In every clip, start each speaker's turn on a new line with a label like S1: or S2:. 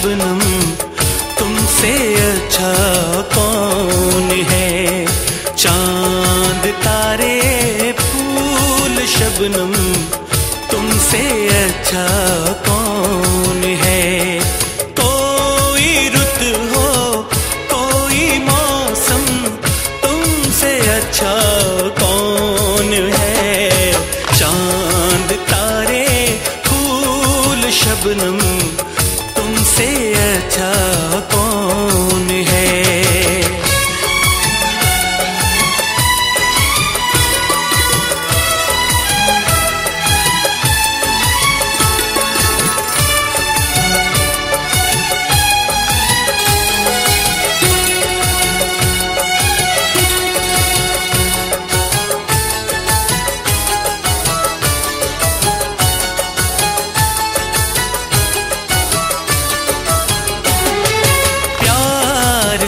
S1: शबनम तुमसे अच्छा कौन है। चांद तारे फूल शबनम तुमसे अच्छा कौन है। कोई रुत हो कोई मौसम तुमसे अच्छा कौन है। चांद तारे फूल शबनम तुमसे अच्छा कौन है।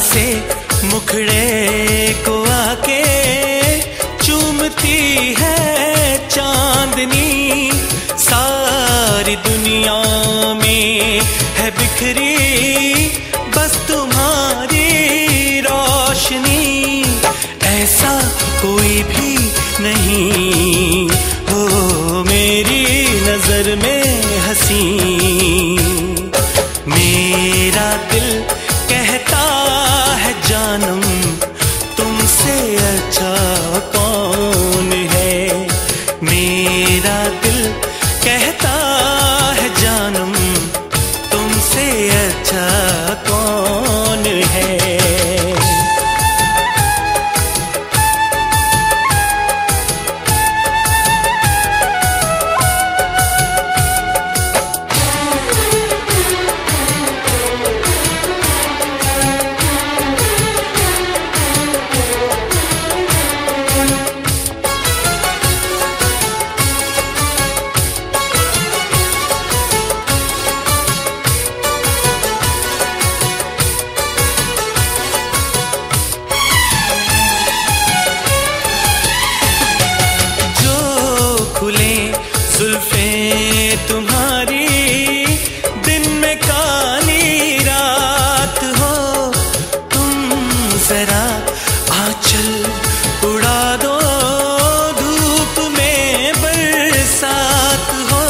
S1: से मुखड़े को आके चूमती है चांदनी। सारी दुनिया में है बिखरी बस तुम्हारी रोशनी। ऐसा कोई भी नहीं हो मेरी नजर में हंसी। मेरा दिल कहता है जानम तुमसे अच्छा कौन है। मेरा दिल कहता है जानम तुमसे अच्छा कौन है। जुल्फे तुम्हारी दिन में काली रात हो। तुम जरा आंचल उड़ा दो धूप में बरसात हो।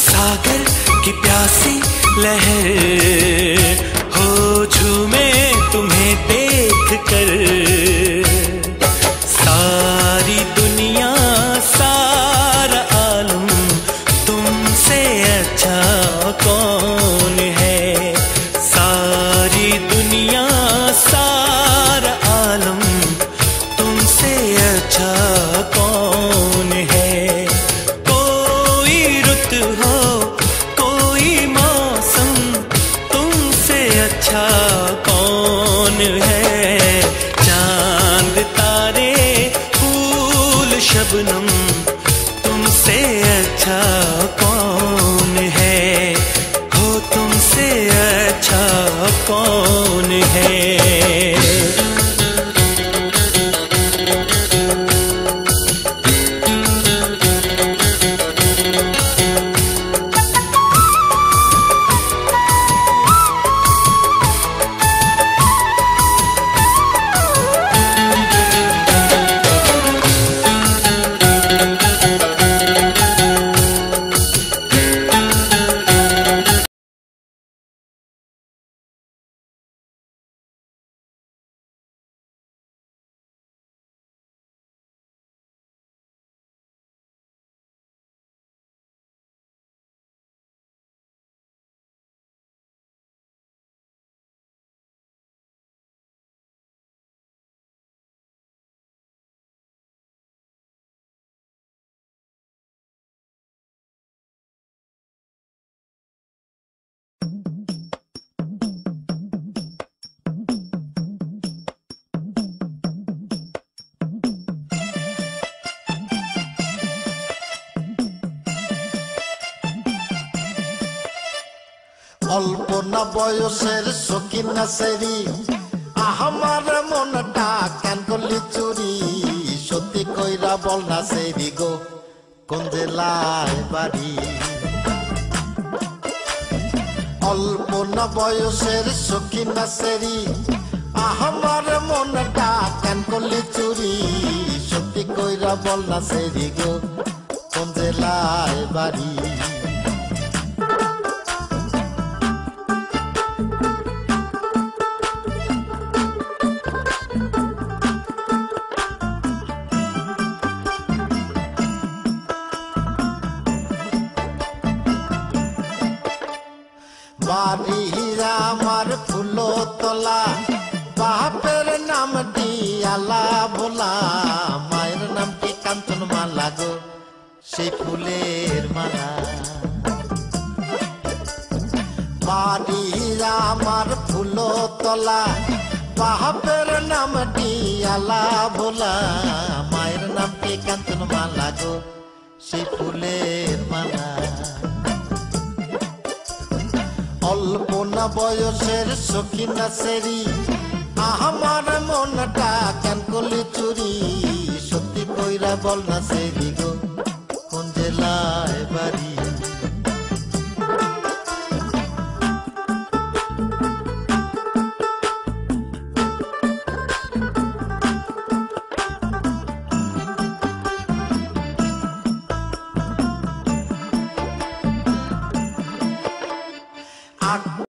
S1: सागर की प्यासी लहर हो झूमे तुम्हें देख कर। सारी दुनिया सारा आलम तुमसे अच्छा कौन है। सारी दुनिया सारा आलम तुमसे अच्छा कौन है। कोई रुत हो कोई मौसम तुमसे अच्छा कौन है। चांद तारे फूल शबनम तुमसे अच्छा कौन है। हो तुमसे अच्छा कौन है।
S2: অল্পনা বয়সের সখিনা সেরি আমার মনটা কেন করলি চুরি সত্যি কইরা বল না সেরি গো কোন জেলায় বাড়ি অল্প না বয়সের সখী না সেরি আমার মনটা কেন করলি চুরি সত্যি কইরা বল না সেরি গো কোন জেলায় বাড়ি বাড়ি আমার ফুলতলা বাপের নামটি আলা ভোলা মায়ের নামটি কাঞ্চন মালা গো সেই ফুলের মালা বাড়ি আমার ফুলতলা বাপের নামটি আলা ভোলা মায়ের নামটি কাঞ্চন মালা গো সেই ফুলের মালা অল্প না বয়সের সখী না সেরি আমার মনটা কেন করলি চুরি সত্যি কইরা বল না সেরি গো কোন জেলায় বাড়ি